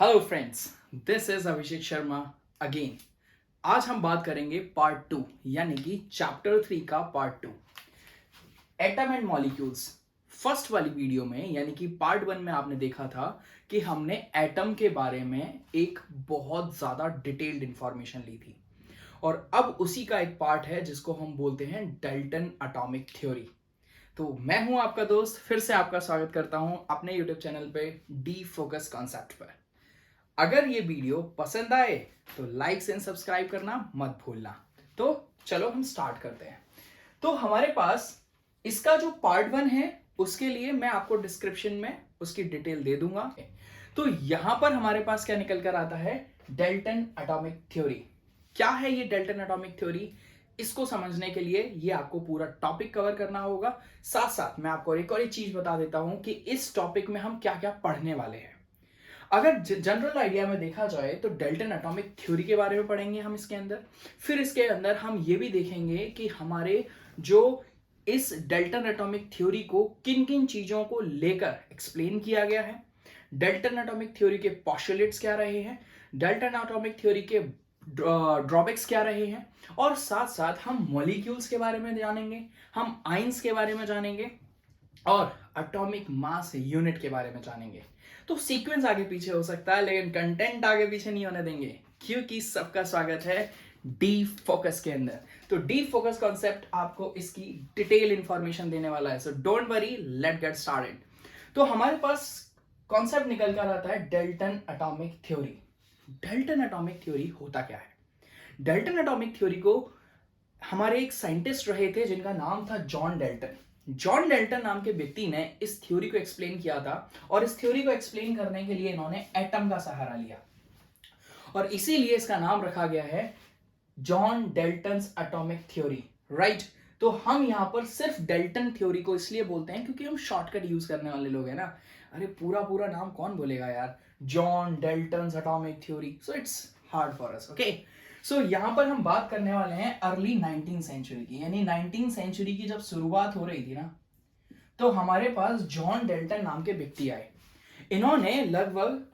Hello friends, this is Abhishek Sharma again. आज हम बात करेंगे पार्ट 2 यानी कि चैप्टर 3 का part 2, atom and molecules. First वाली वीडियो में यानी कि पार्ट 1 में आपने देखा था कि हमने एटम के बारे में एक बहुत ज़्यादा डिटेल्ड इंफॉर्मेशन ली थी और अब उसी का एक पार्ट है जिसको हम बोलते हैं डाल्टन एटॉमिक थ्योरी। तो मैं हूं आपका दोस्त, फिर से आपका स्वागत करता हूं अपने यूट्यूब चैनल पे डी फोकस कॉन्सेप्ट पर। अगर ये वीडियो पसंद आए तो लाइक एंड सब्सक्राइब करना मत भूलना। तो चलो हम स्टार्ट करते हैं। तो हमारे पास इसका जो पार्ट 1 है उसके लिए मैं आपको डिस्क्रिप्शन में उसकी डिटेल दे दूंगा। तो यहां पर हमारे पास क्या निकल कर आता है, डाल्टन एटॉमिक थ्योरी। क्या है ये डाल्टन एटॉमिक थ्योरी? इसको समझने के लिए ये आपको पूरा टॉपिक कवर करना होगा। साथ साथ मैं आपको एक और चीज बता देता हूं कि इस टॉपिक में हम क्या क्या पढ़ने वाले हैं। अगर जनरल आइडिया में देखा जाए तो डाल्टन एटॉमिक थ्योरी के बारे में पढ़ेंगे हम इसके अंदर। फिर इसके अंदर हम ये भी देखेंगे कि हमारे जो इस डाल्टन एटॉमिक थ्योरी को किन किन चीजों को लेकर एक्सप्लेन किया गया है, डाल्टन एटॉमिक थ्योरी के पोस्टुलेट्स क्या रहे हैं, डाल्टन एटॉमिक थ्योरी के ड्रॉबैक्स क्या रहे हैं, और साथ साथ हम मॉलिक्यूल्स के बारे में जानेंगे, हम आइंस के बारे में जानेंगे और एटॉमिक मास यूनिट के बारे में जानेंगे। तो सीक्वेंस आगे पीछे हो सकता है लेकिन कंटेंट आगे पीछे नहीं होने देंगे, क्योंकि सबका स्वागत है डी फोकस के अंदर। तो डी फोकस कॉन्सेप्ट आपको इसकी डिटेल इंफॉर्मेशन देने वाला है, so don't worry, let get started. तो हमारे पास कॉन्सेप्ट निकल कर आता है Dalton atomic theory. Dalton atomic theory होता क्या है? डाल्टन एटॉमिक थ्योरी को हमारे एक साइंटिस्ट रहे थे जिनका नाम था जॉन डाल्टन। जॉन डाल्टन नाम के व्यक्ति ने इस थ्योरी को एक्सप्लेन किया था और इस थ्योरी को एक्सप्लेन करने के लिए इन्होंने एटम का सहारा लिया और इसीलिए इसका नाम रखा गया है John Dalton's atomic theory, right. तो हम यहां पर सिर्फ डाल्टन थ्योरी को इसलिए बोलते हैं क्योंकि हम शॉर्टकट यूज करने वाले लोग हैं ना। अरे पूरा पूरा नाम कौन बोलेगा यार, John Dalton's atomic theory, so it's hard for us, okay. So यहां पर हम बात करने वाले हैं अर्ली 19th सेंचुरी की, यानी 19th सेंचुरी की जब शुरुआत हो रही थी ना, तो हमारे पास जॉन डाल्टन नाम के व्यक्ति आए। इन्होंने लगभग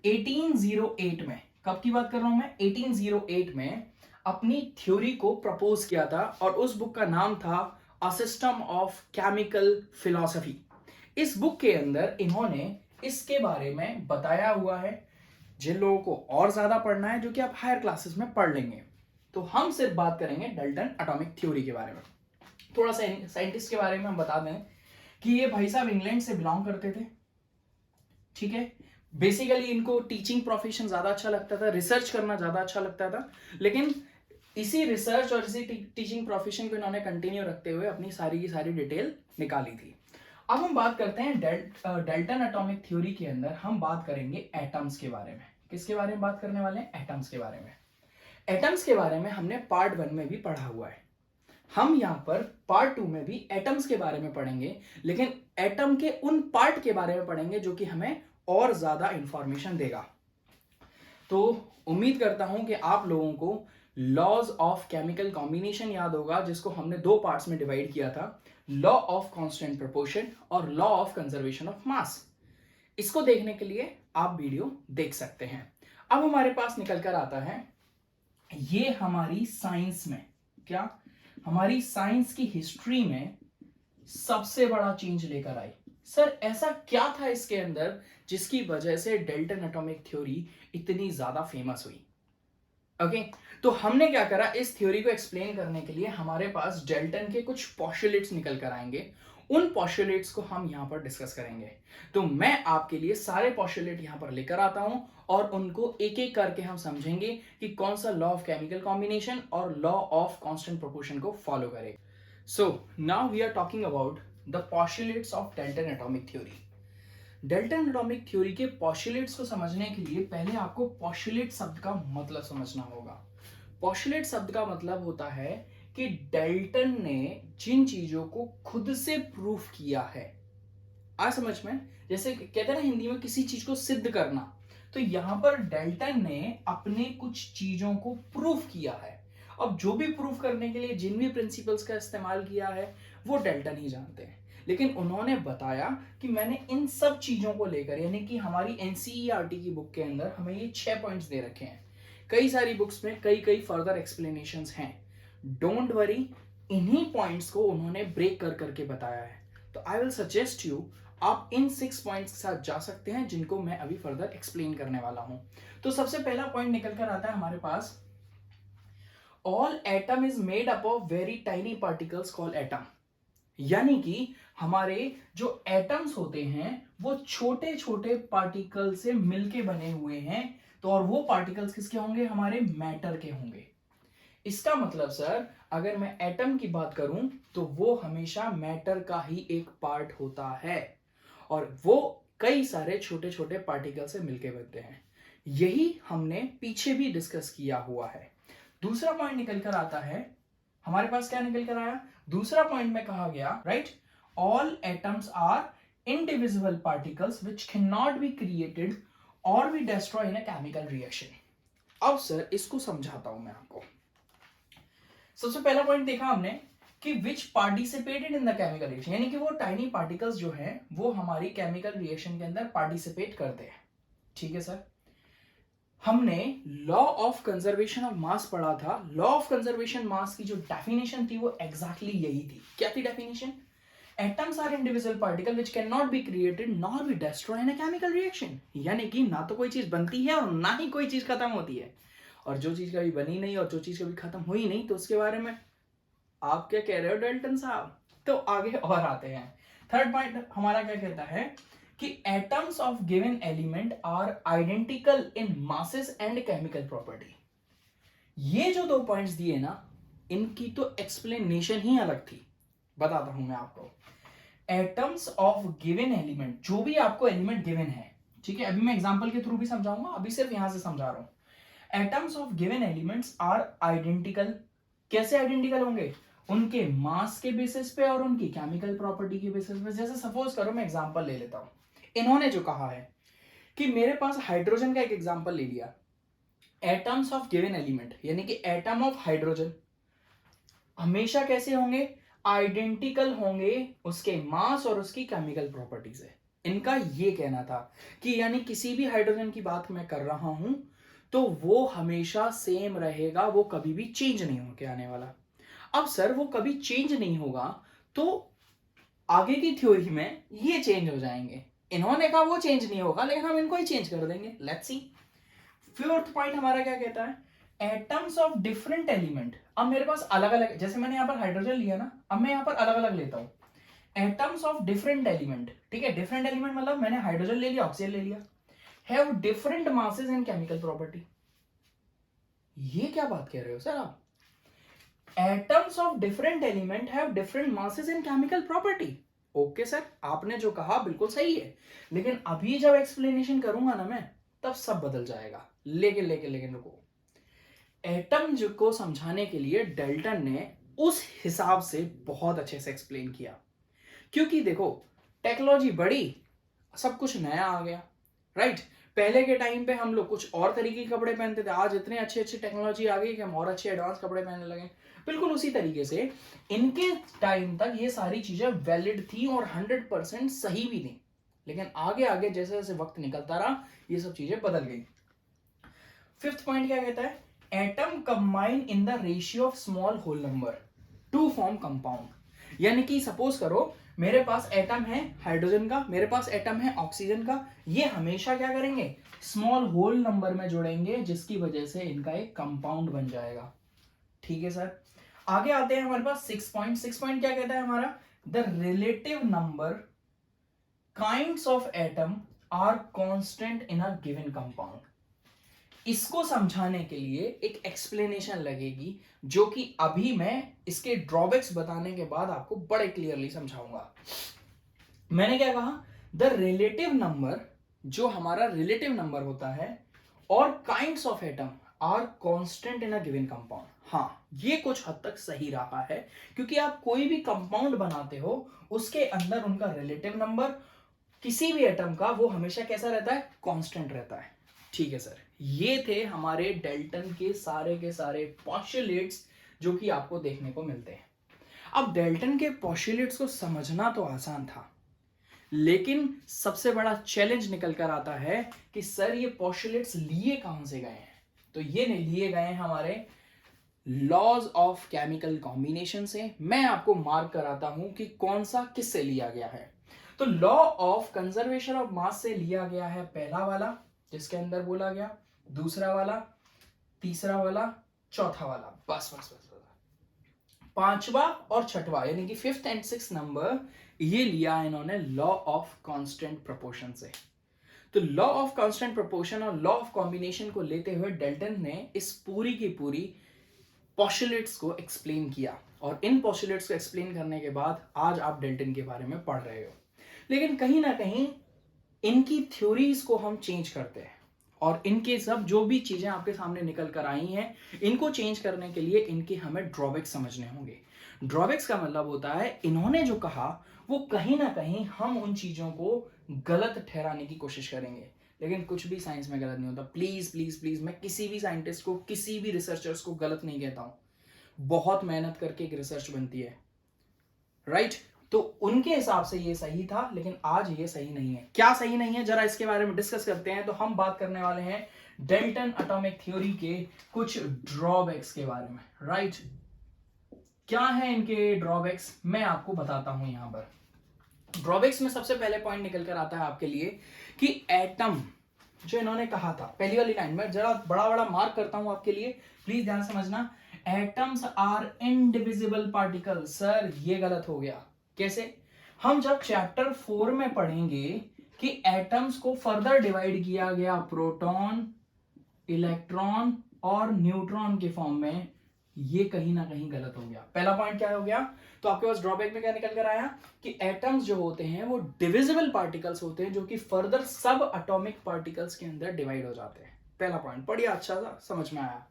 1808 में, कब की बात कर रहा हूं मैं, 1808 में अपनी थ्योरी को प्रपोज किया था और उस बुक का नाम था a system of chemical philosophy. इस बुक के अंदर इन्होंने इसके बारे में बताया हुआ है। जिन लोगों को और ज्यादा पढ़ना है, जो कि आप हायर क्लासेस में पढ़ लेंगे, तो हम सिर्फ बात करेंगे डाल्टन एटॉमिक थ्योरी के बारे में। थोड़ा सा साइंटिस्ट के बारे में हम बता दें कि ये भाई साहब इंग्लैंड से बिलोंग करते थे, ठीक है। बेसिकली इनको टीचिंग प्रोफेशन ज्यादा अच्छा लगता था, रिसर्च करना ज्यादा अच्छा लगता था, लेकिन इसी रिसर्च और इसी टीचिंग प्रोफेशन को इन्होंने कंटिन्यू रखते हुए अपनी सारी की सारी डिटेल निकाली थी। अब हम बात करते हैं डाल्टन एटॉमिक थ्योरी के अंदर हम बात करेंगे एटम्स के बारे में। किसके बारे में बात करने वाले हैं? एटम्स के बारे में। एटम्स के बारे में हमने पार्ट 1 में भी पढ़ा हुआ है। हम यहां पर पार्ट 2 में भी एटम्स के बारे में पढ़ेंगे, लेकिन एटम के उन पार्ट के बारे में पढ़ेंगे जो कि हमें और ज्यादा इंफॉर्मेशन देगा। तो उम्मीद करता हूं कि आप लोगों को लॉज ऑफ केमिकल कॉम्बिनेशन याद होगा, जिसको हमने दो पार्ट्स में डिवाइड किया था, लॉ ऑफ कांस्टेंट प्रोपोर्शन और law of conservation of mass. इसको देखने के लिए आप वीडियो देख सकते हैं। अब हमारे पास निकल कर आता है, ये हमारी साइंस में, क्या हमारी साइंस की हिस्ट्री में सबसे बड़ा चेंज लेकर आई। सर ऐसा क्या था इसके अंदर जिसकी वजह से डाल्टन एटॉमिक थ्योरी इतनी ज्यादा फेमस हुई? ओके, तो हमने क्या करा, इस थ्योरी को एक्सप्लेन करने के लिए हमारे पास डाल्टन के कुछ पोस्टुलेट्स निकल कर आएंगे। उन पोस्टुलेट्स को हम यहां पर डिस्कस करेंगे। तो मैं आपके लिए सारे पोस्टुलेट यहां पर लेकर आता हूं और उनको एक एक करके हम समझेंगे कि कौन सा लॉ ऑफ केमिकल कॉम्बिनेशन और लॉ ऑफ कांस्टेंट प्रोपोर्शन को फॉलो करेगा। So now we are talking about the postulates of Dalton atomic theory. Dalton atomic theory के पोस्टुलेट्स को समझने के लिए पहले आपको पोस्टुलेट शब्द का मतलब समझना होगा। पोस्टुलेट शब्द का मतलब होता है कि डाल्टन ने जिन चीजों को खुद से प्रूफ किया है। आ समझ में? जैसे कहते हैं ना हिंदी में किसी चीज को सिद्ध करना, तो यहां पर डाल्टन ने अपने कुछ चीजों को प्रूफ किया है। अब जो भी प्रूफ करने के लिए जिन भी प्रिंसिपल्स का इस्तेमाल किया है वो डाल्टन ही जानते हैं। लेकिन उन्होंने बताया कि मैंने इन सब चीजों को लेकर, यानी कि हमारी एनसीईआरटी की बुक के अंदर हमें ये 6 पॉइंट्स दे रखे हैं। कई सारी बुक्स में कई कई फर्दर एक्सप्लेनेशंस हैं। डोंट वरी, इन्हीं पॉइंट्स को उन्होंने ब्रेक कर करके बताया है। तो आई विल सजेस्ट यू, आप इन 6 पॉइंट्स के साथ जा सकते हैं जिनको मैं अभी फर्दर एक्सप्लेन करने वाला हूं। तो सबसे पहला पॉइंट निकल कर आता है हमारे पास, all atom is made up of very tiny particles called atom. यानी कि हमारे जो एटम्स होते हैं वो छोटे छोटे पार्टिकल से मिलके बने हुए हैं। तो और वो पार्टिकल्स किसके होंगे? हमारे मैटर के होंगे। इसका मतलब सर, अगर मैं एटम की बात करूं तो वो हमेशा मैटर का ही एक पार्ट होता है और वो कई सारे छोटे छोटे पार्टिकल से मिलके बनते हैं। यही हमने पीछे भी डिस्कस किया हुआ है। दूसरा पॉइंट निकल कर आता है हमारे पास, क्या निकल कर आया? दूसरा पॉइंट में कहा गया, right, all atoms are indivisible particles which can not be created और be destroy in a chemical reaction. अब सर इसको समझाता हूं मैं आपको। सबसे पहला पॉइंट देखा हमने कि which participated in the chemical reaction, यानी कि वो टाइनी पार्टिकल्स जो हैं वो हमारी केमिकल रिएक्शन के अंदर पार्टिसिपेट करते हैं। ठीक है सर। हमने law of conservation of mass पढ़ा था। लॉ ऑफ कंजर्वेशन मास की जो डेफिनेशन थी वो एग्जैक्टली यही थी। क्या थी definition? Atoms are individual particle which can not be created nor be destroyed in a chemical reaction. यानी कि ना तो कोई चीज बनती है और ना ही कोई चीज खत्म होती है। और जो चीज कभी बनी नहीं और जो चीज कभी खत्म हुई नहीं, तो उसके बारे में आप क्या कह रहे हो डाल्टन साहब? तो आगे और आते हैं। थर्ड पॉइंट हमारा क्या कहता है कि atoms of given element are identical in masses and chemical property. ये जो 2 पॉइंट्स दिए ना, इनकी तो एक्सप्लेनेशन ही अलग थी। बताता हूं मैं आपको। एटम्स ऑफ गिवन एलिमेंट, जो भी आपको एलिमेंट गिवन है, ठीक है, अभी मैं एग्जांपल के थ्रू भी समझाऊंगा, अभी सिर्फ यहां से समझा रहा हूं। Atoms of given elements are identical. कैसे आइडेंटिकल होंगे? उनके मास के बेसिस पे और उनकी केमिकल प्रॉपर्टी के बेसिस पे। जैसे सपोज करो, मैं एग्जांपल ले लेता हूं। इन्होंने जो कहा है कि मेरे पास हाइड्रोजन का एक एग्जांपल ले लिया। एटम्स ऑफ गिवन एलिमेंट, यानी कि एटम ऑफ हाइड्रोजन हमेशा कैसे होंगे? आइडेंटिकल होंगे उसके मास और उसकी केमिकल प्रॉपर्टी से। इनका ये कहना था कि यानी किसी भी हाइड्रोजन की बात मैं कर रहा हूं तो वो हमेशा सेम रहेगा, वो कभी भी चेंज नहीं होके आने वाला। अब सर वो कभी चेंज नहीं होगा तो आगे की थ्योरी में ये चेंज हो जाएंगे। इन्होंने कहा वो चेंज नहीं होगा, लेकिन हम इनको ही चेंज कर देंगे। Let's see. फोर्थ पॉइंट हमारा क्या कहता है? Atoms of different element. अब मेरे पास अलग अलग, जैसे मैंने यहां पर हाइड्रोजन लिया ना, अब मैं यहां पर अलग अलग लेता हूं। एटम्स ऑफ डिफरेंट एलिमेंट, ठीक है, डिफरेंट एलिमेंट मतलब मैंने हाइड्रोजन ले लिया, ऑक्सीजन ले लिया, have different masses and chemical property. ये क्या बात कह रहे हो सर आप? Atoms of different element have different masses and chemical property. Okay sir, आपने जो कहा बिल्कुल सही है, लेकिन अभी जब एक्सप्लेनेशन करूंगा ना मैं, तब सब बदल जाएगा। लेकिन रुको। एटम को समझाने के लिए डाल्टन ने उस हिसाब से बहुत अच्छे से एक्सप्लेन किया, क्योंकि देखो टेक्नोलॉजी बढ़ी, सब कुछ नया आ गया, राइट। पहले के टाइम पे हम लोग कुछ और तरीके के कपड़े पहनते थे, आज इतने अच्छे अच्छे टेक्नोलॉजी आ गई कि हम और अच्छे एडवांस कपड़े पहनने लगे। बिल्कुल उसी तरीके से इनके टाइम तक ये सारी चीजें वैलिड थी और 100% सही भी थी, लेकिन आगे आगे जैसे जैसे वक्त निकलता रहा ये सब चीजें बदल गई। फिफ्थ पॉइंट क्या कहता है? Atom combine in the ratio of small whole number to form compound. यानी कि सपोज करो मेरे पास एटम है हाइड्रोजन का, मेरे पास एटम है ऑक्सीजन का, ये हमेशा क्या करेंगे? स्मॉल होल नंबर में जुड़ेंगे, जिसकी वजह से इनका एक कंपाउंड बन जाएगा। ठीक है सर। आगे आते हैं हमारे पास 6 पॉइंट। 6 पॉइंट क्या कहता है हमारा? The relative number kinds of atom are constant in a given compound. इसको समझाने के लिए एक एक्सप्लेनेशन लगेगी, जो कि अभी मैं इसके ड्रॉबैक्स बताने के बाद आपको बड़े क्लियरली समझाऊंगा। मैंने क्या कहा? द रिलेटिव नंबर, जो हमारा रिलेटिव नंबर होता है, और kinds of atom are constant in a given compound. हाँ, ये कुछ हद तक सही रहा है, क्योंकि आप कोई भी कंपाउंड बनाते हो उसके अंदर उनका रिलेटिव नंबर किसी भी एटम का वो हमेशा कैसा रहता है? कांस्टेंट रहता है। ठीक है सर, ये थे हमारे डाल्टन के सारे पोस्टुलेट्स जो कि आपको देखने को मिलते हैं। अब डेल्टन के पोस्टुलेट्स को समझना तो आसान था, लेकिन सबसे बड़ा चैलेंज निकल कर आता है कि सर ये पोस्टुलेट्स लिए कहां से गए हैं। तो ये लिए गए हैं हमारे लॉज ऑफ केमिकल कॉम्बिनेशन से। मैं आपको मार्क कराता हूं कि कौन सा किससे लिया गया है। तो law of conservation of mass से लिया गया है पहला वाला, जिसके अंदर बोला गया, दूसरा वाला, तीसरा वाला, चौथा वाला, बस बस बस, पांचवा और छठवा यानी कि 5th and 6th नंबर ये लिया इन्होंने लॉ ऑफ कांस्टेंट प्रोपोर्शन से। तो लॉ ऑफ कांस्टेंट प्रोपोर्शन और लॉ ऑफ कॉम्बिनेशन को लेते हुए डेल्टन ने इस पूरी की पूरी पोस्टुलेट्स को एक्सप्लेन किया, और इन पोस्टुलेट्स को एक्सप्लेन करने के बाद आज आप डेल्टन के बारे में पढ़ रहे हो। लेकिन कहीं ना कहीं इनकी थ्योरीज को हम चेंज करते हैं, और इनके सब जो भी चीजें आपके सामने निकल कर आई हैं, इनको चेंज करने के लिए इनके हमें ड्रॉबैक्स समझने होंगे। ड्रॉबैक्स का मतलब होता है इन्होंने जो कहा वो कहीं ना कहीं हम उन चीजों को गलत ठहराने की कोशिश करेंगे, लेकिन कुछ भी साइंस में गलत नहीं होता। प्लीज प्लीज प्लीज, मैं किसी भी साइंटिस्ट को, किसी भी रिसर्चर्स को गलत नहीं कहता हूं। बहुत मेहनत करके एक रिसर्च बनती है, राइट? तो उनके हिसाब से ये सही था, लेकिन आज ये सही नहीं है। क्या सही नहीं है, जरा इसके बारे में डिस्कस करते हैं। तो हम बात करने वाले हैं डेल्टन एटॉमिक थ्योरी के कुछ ड्रॉबैक्स के बारे में, राइट? क्या है इनके ड्रॉबैक्स, मैं आपको बताता हूं। यहां पर ड्रॉबैक्स में सबसे पहले पॉइंट निकल कर आता है आपके लिए कि एटम जो इन्होंने कहा था, पहली वाली लाइन में जरा बड़ा बड़ा मार्क करता हूं आपके लिए, प्लीज ध्यान समझना। Atoms are indivisible particle. Sir ये गलत हो गया। कैसे? हम जब चैप्टर 4 में पढ़ेंगे कि एटम्स को फर्दर डिवाइड किया गया प्रोटॉन, इलेक्ट्रॉन और न्यूट्रॉन के फॉर्म में, ये कहीं ना कहीं गलत हो गया। पहला पॉइंट क्या हो गया? तो आपके पास ड्रॉबैक में क्या निकल कर आया कि एटम्स जो होते हैं वो डिविजिबल पार्टिकल्स होते हैं, जो कि फर्दर सब एटॉमिक पार्टिकल्स के अंदर डिवाइड हो जाते हैं। पहला पॉइंट बढ़िया, अच्छा सा समझ में आया।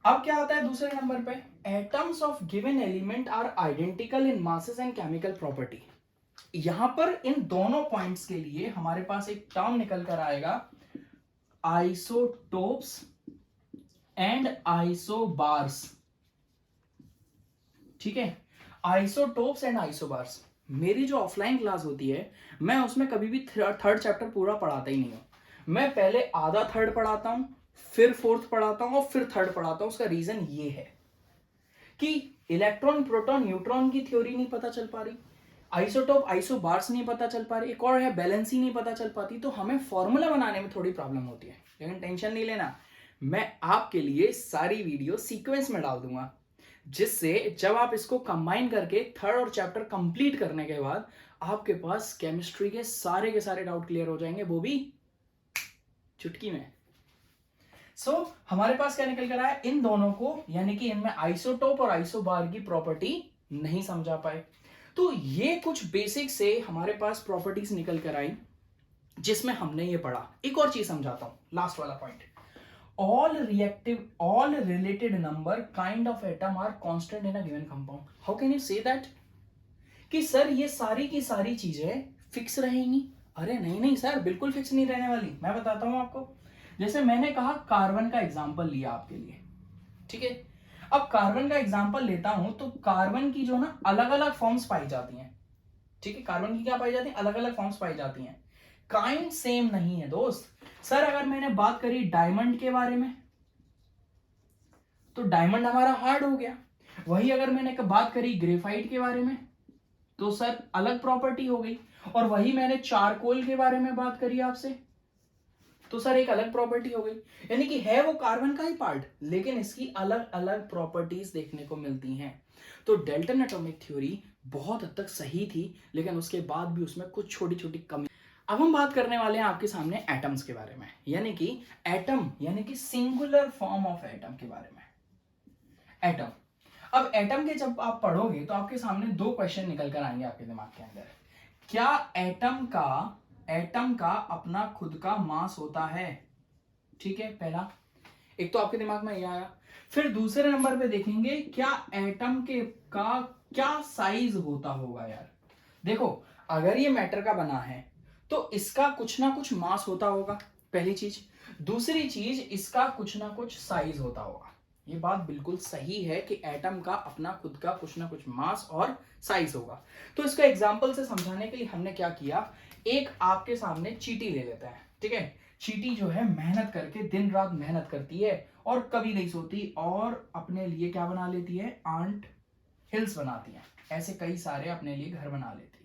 अब क्या आता है दूसरे नंबर पे? Atoms of given element are identical in masses and chemical property. यहां पर इन दोनों पॉइंट्स के लिए हमारे पास एक टर्म निकल कर आएगा, आइसोटोप्स एंड आइसोबार्स। ठीक है, आइसोटोप्स एंड आइसोबार्स। मेरी जो ऑफलाइन क्लास होती है, मैं उसमें कभी भी थर्ड चैप्टर पूरा पढ़ाता ही नहीं हूं। मैं पहले आधा थर्ड पढ़ाता हूं, फिर फोर्थ पढ़ाता हूं और फिर थर्ड पढ़ाता हूं। उसका रीजन ये है कि इलेक्ट्रॉन, प्रोटॉन, न्यूट्रॉन की थ्योरी नहीं पता चल पा रही, आइसोटोप, आइसोबार्स नहीं पता चल पा रही, एक और है बैलेंस ही नहीं पता चल पाती, तो हमें फॉर्मूला बनाने में थोड़ी प्रॉब्लम होती है। लेकिन टेंशन नहीं लेना, मैं आपके लिए सारी वीडियो सीक्वेंस में डाल दूंगा, जिससे जब आप इसको कंबाइन करके थर्ड और चैप्टर कंप्लीट करने के बाद आपके पास केमिस्ट्री के सारे डाउट क्लियर हो जाएंगे, वो भी चुटकी में। हमारे पास क्या निकल कर आया? इन दोनों को, यानी कि इनमें आइसोटोप और आइसोबार की प्रॉपर्टी नहीं समझा पाए। तो ये कुछ बेसिक से हमारे पास प्रॉपर्टीज निकल कर आई, जिसमें हमने ये पढ़ा। एक और चीज समझाता हूं, लास्ट वाला point. all related number kind of atom are constant in a given compound. How can you say that? कि सर ये सारी की सारी चीजें फिक्स रहेंगी? अरे नहीं नहीं सर, बिल्कुल फिक्स नहीं रहने वाली। मैं बताता हूं आपको। जैसे मैंने कहा कार्बन का एग्जांपल लिया आपके लिए, ठीक है? अब कार्बन का एग्जांपल लेता हूं, तो कार्बन की जो ना अलग अलग फॉर्म्स पाई जाती हैं, ठीक है? कार्बन की क्या पाई जाती है? अलग अलग फॉर्म्स पाई जाती हैं, काइंड सेम नहीं है दोस्त। सर अगर मैंने बात करी डायमंड के बारे में, तो डायमंड हमारा हार्ड हो गया। वही अगर मैंने बात करी ग्रेफाइट के बारे में, तो सर अलग प्रॉपर्टी हो गई। और वही मैंने चारकोल के बारे में बात करी आपसे, तो सर एक अलग प्रॉपर्टी हो गई। यानी कि है वो कार्बन का ही पार्ट, लेकिन इसकी अलग अलग प्रॉपर्टीज देखने को मिलती हैं। तो डेल्टन एटॉमिक थ्योरी बहुत हद तक सही थी, लेकिन उसके बाद भी उसमें कुछ छोटी छोटी कमी। अब हम बात करने वाले हैं आपके सामने एटम्स के बारे में, यानी कि एटम यानी कि सिंगुलर फॉर्म ऑफ एटम के बारे में। एटम, अब एटम के जब आप पढ़ोगे तो आपके सामने दो क्वेश्चन निकल कर आएंगे आपके दिमाग के अंदर। क्या एटम का अपना खुद का मास होता है? ठीक है, पहला एक तो आपके दिमाग में ये आया। फिर दूसरे नंबर पे देखेंगे क्या एटम के का क्या साइज होता होगा। यार देखो, अगर ये मैटर का बना है तो इसका कुछ ना कुछ मास होता होगा, पहली चीज। दूसरी चीज, इसका कुछ ना कुछ साइज होता होगा। ये बात बिल्कुल सही है कि एटम का अपना खुद का कुछ ना कुछ मास और साइज होगा। तो इसका एग्जांपल से समझाने के लिए हमने क्या किया, एक आपके सामने चींटी ले लेते हैं, ठीक है। चींटी जो है मेहनत करके दिन रात मेहनत करती है और कभी नहीं सोती और अपने लिए क्या बना लेती है, आंट हिल्स बनाती है। ऐसे कई सारे अपने लिए घर बना लेती है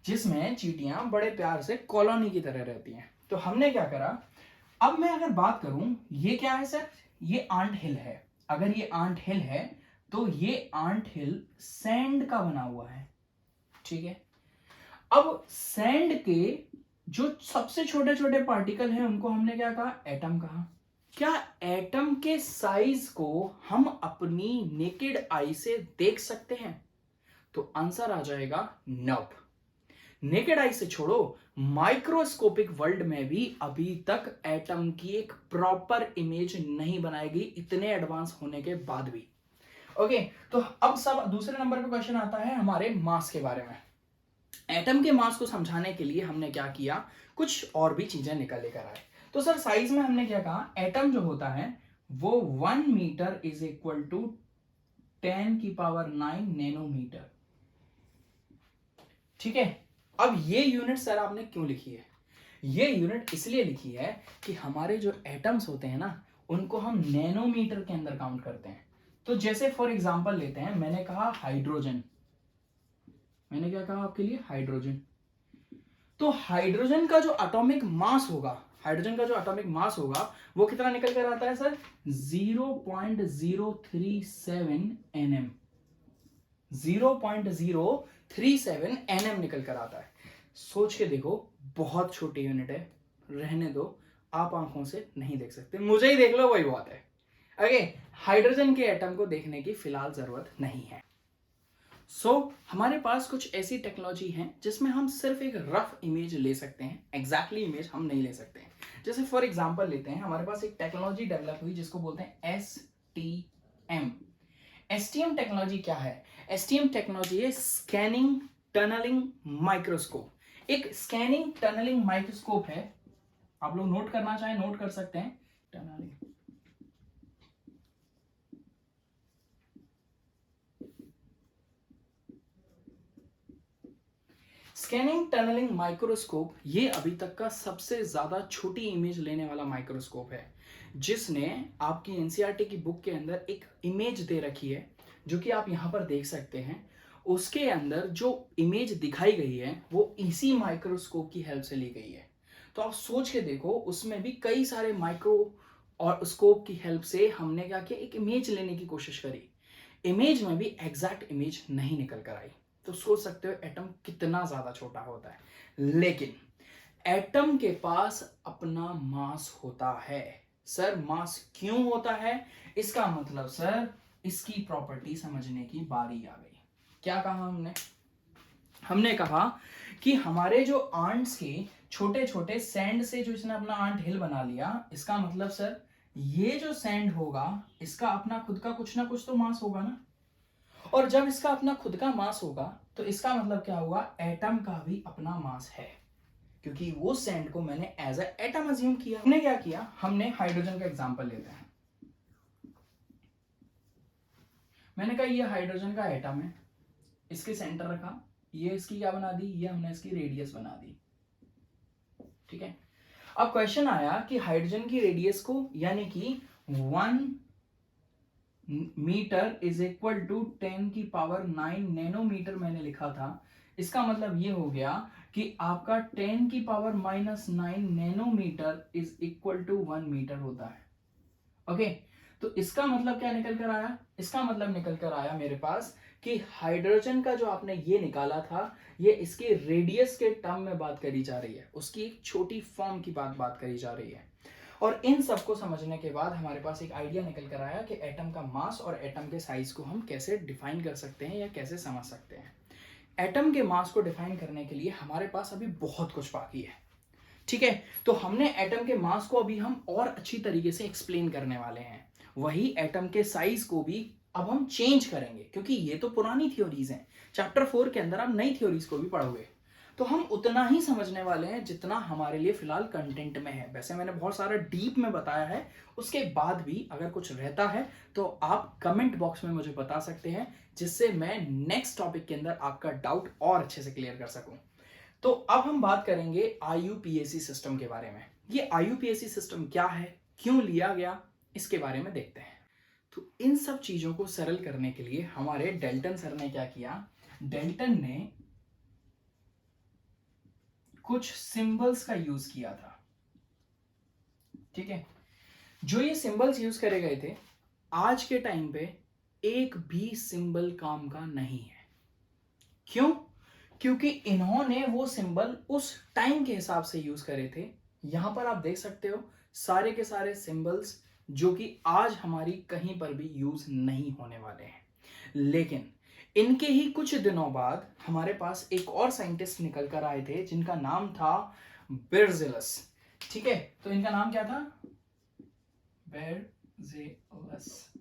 जिसमें चींटियां बड़े प्यार से कॉलोनी की तरह रहती हैं। तो हमने क्या करा, अब मैं अगर बात करूं, ये क्या है सर, ये आंट हिल है। अगर ये आंट हिल है तो ये आंट हिल सैंड का बना हुआ है, ठीक है। अब सैंड के जो सबसे छोटे छोटे पार्टिकल हैं उनको हमने क्या कहा, एटम कहा। क्या एटम के साइज को हम अपनी नेकेड आई से देख सकते हैं? तो आंसर आ जाएगा नोप। नेकेड आई से छोड़ो, माइक्रोस्कोपिक वर्ल्ड में भी अभी तक एटम की एक प्रॉपर इमेज नहीं बनाई गई, इतने एडवांस होने के बाद भी। ओके, तो अब सब दूसरे नंबर पे क्वेश्चन आता है हमारे मास के बारे में। एटम के मास को समझाने के लिए हमने क्या किया, कुछ और भी चीजें निकल लेकर आए। तो सर साइज में हमने क्या कहा, एटम जो होता है वो 1 metre is equal to 10⁹ nanometre, ठीक है। अब ये यूनिट सर आपने क्यों लिखी है, ये यूनिट इसलिए लिखी है कि हमारे जो एटम्स होते हैं ना उनको हम नैनोमीटर के अंदर काउंट करते हैं। तो जैसे फॉर एग्जांपल लेते हैं, मैंने कहा हाइड्रोजन, मैंने क्या कहा आपके लिए, हाइड्रोजन। तो हाइड्रोजन का जो एटॉमिक मास होगा, हाइड्रोजन का जो एटॉमिक मास होगा वो कितना निकल कर आता है सर, 0.037 nm, 0.037 nm निकल कर आता है। सोच के देखो, बहुत छोटी यूनिट है, रहने दो, आप आंखों से नहीं देख सकते, मुझे ही देख लो वही बात है। ओके, हाइड्रोजन के एटम को देखने की फिलहाल जरूरत नहीं है। हमारे पास कुछ ऐसी टेक्नोलॉजी है जिसमें हम सिर्फ एक रफ इमेज ले सकते हैं, एग्जैक्टली इमेज हम नहीं ले सकते हैं। जैसे फॉर एग्जांपल लेते हैं, हमारे पास एक टेक्नोलॉजी डेवलप हुई जिसको बोलते हैं STM। STM टेक्नोलॉजी क्या है, STM टेक्नोलॉजी है स्कैनिंग टनलिंग माइक्रोस्कोप। एक स्कैनिंग टनलिंग माइक्रोस्कोप है, आप लोग नोट करना चाहें नोट कर सकते हैं, टनलिंग। स्कैनिंग टनलिंग माइक्रोस्कोप ये अभी तक का सबसे ज्यादा छोटी इमेज लेने वाला माइक्रोस्कोप है, जिसने आपकी एनसीईआरटी की बुक के अंदर एक इमेज दे रखी है जो कि आप यहां पर देख सकते हैं। उसके अंदर जो इमेज दिखाई गई है वो इसी माइक्रोस्कोप की हेल्प से ली गई है। तो आप सोच के देखो, उसमें भी कई सारे माइक्रो और स्कोप की हेल्प से हमने क्या किया, एक इमेज लेने की कोशिश करी। इमेज में भी एग्जैक्ट इमेज नहीं निकल कर आई। तो सोच सकते हो एटम कितना ज्यादा छोटा होता है, लेकिन एटम के पास अपना मास होता है। सर मास क्यों होता है, इसका मतलब सर इसकी प्रॉपर्टी समझने की बारी आ गई। क्या कहा हमने, हमने कहा कि हमारे जो आंट्स के छोटे छोटे सैंड से जो इसने अपना आंट हिल बना लिया, इसका मतलब सर ये जो सैंड होगा इसका अपना खुद का कुछ ना कुछ तो मास होगा ना। और जब इसका अपना खुद का मास होगा तो इसका मतलब क्या हुआ, एटम का भी अपना मास है, क्योंकि वो सैंड को मैंने एज अ एटम अज्यूम किया। हमने क्या किया, हमने हाइड्रोजन का एग्जांपल लेते हैं। मैंने कहा ये हाइड्रोजन का एटम है, इसके सेंटर रखा, ये इसकी क्या बना दी, ये हमने इसकी रेडियस बना दी, ठीक है। अब क्वेश्चन आया कि हाइड्रोजन की रेडियस को, यानी कि 1 metre is equal to 10⁹ nanometre मैंने लिखा था। इसका मतलब ये हो गया कि आपका 10⁻⁹ nanometre is equal to 1 metre होता है। ओके, तो इसका मतलब क्या निकल कर आया, इसका मतलब निकल कर आया मेरे पास कि हाइड्रोजन का जो आपने ये निकाला था, ये इसके रेडियस के टर्म में बात करी जा रही है, उसकी एक छोटी फॉर्म की बात करी जा रही है। और इन सबको समझने के बाद हमारे पास एक आइडिया निकल कर आया कि एटम का मास और एटम के साइज को हम कैसे डिफाइन कर सकते हैं या कैसे समझ सकते हैं। एटम के मास को डिफाइन करने के लिए हमारे पास अभी बहुत कुछ बाकी है, ठीक है। तो हमने एटम के मास को अभी हम और अच्छी तरीके से एक्सप्लेन करने वाले हैं। वही एटम के साइज को भी अब हम चेंज करेंगे, क्योंकि ये तो पुरानी थ्योरीज हैं। चैप्टर 4 के अंदर आप नई थ्योरीज को भी पढ़ोगे। तो हम उतना ही समझने वाले हैं जितना हमारे लिए फिलहाल कंटेंट में है। वैसे मैंने बहुत सारा डीप में बताया है, उसके बाद भी अगर कुछ रहता है तो आप कमेंट बॉक्स में मुझे बता सकते हैं, जिससे मैं नेक्स्ट टॉपिक के अंदर आपका डाउट और अच्छे से क्लियर कर सकूं। तो अब हम बात करेंगे IUPAC सिस्टम के बारे में। ये IUPAC सिस्टम क्या है, क्यों लिया गया, इसके बारे में देखते हैं। तो इन सब चीजों को सरल करने के लिए हमारे डेल्टन सर ने क्या किया, डेल्टन ने कुछ सिंबल्स का यूज किया था। ठीक है, जो ये सिंबल्स यूज करे गए थे, आज के टाइम पे एक भी सिंबल काम का नहीं है। क्यों? क्योंकि इन्होंने वो सिंबल उस टाइम के हिसाब से यूज करे थे। यहां पर आप देख सकते हो सारे के सारे सिंबल्स जो कि आज हमारी कहीं पर भी यूज नहीं होने वाले हैं। लेकिन इनके ही कुछ दिनों बाद हमारे पास एक और साइंटिस्ट निकल कर आए थे जिनका नाम था बेरजेलस। ठीक है, तो इनका नाम क्या था? बेरजेलस।